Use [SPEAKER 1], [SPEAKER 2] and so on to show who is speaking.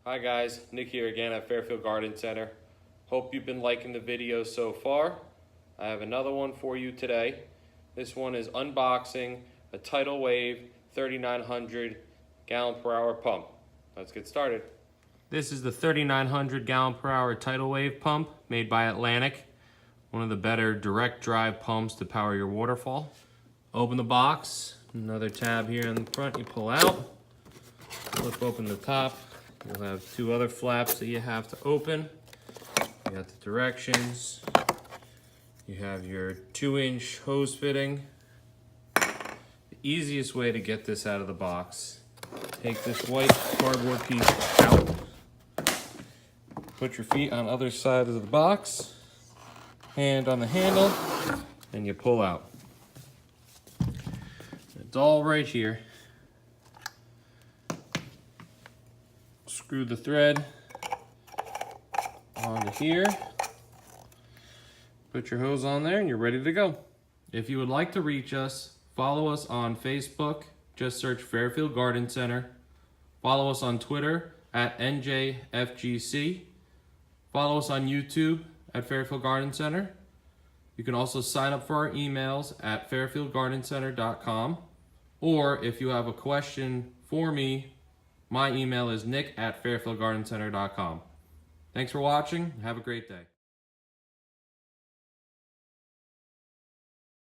[SPEAKER 1] Hi guys, Nick here again at Fairfield Garden Center. Hope you've been liking the videos so far. I have another one for you today. This one is unboxing a Tidal Wave 3900 gallon per hour pump. Let's get started. This is the 3900 gallon per hour Tidal Wave pump made by Atlantic. One of the better direct drive pumps to power your waterfall. Open the box, another tab here in the front you pull out. Flip open the top. You'll have two other flaps that you have to open. You got the directions. You have your 2-inch hose fitting. The easiest way to get this out of the box, take this white cardboard piece out. Put your feet on other sides of the box. Hand on the handle, and you pull out. It's all right here. Screw the thread onto here, put your hose on there, and you're ready to go. If you would like to reach us, follow us on Facebook, just search Fairfield Garden Center. Follow us on Twitter at NJFGC. Follow us on YouTube at Fairfield Garden Center. You can also sign up for our emails at fairfieldgardencenter.com. Or if you have a question for me, my email is nick@fairfieldgardencenter.com. Thanks for watching. Have a great day.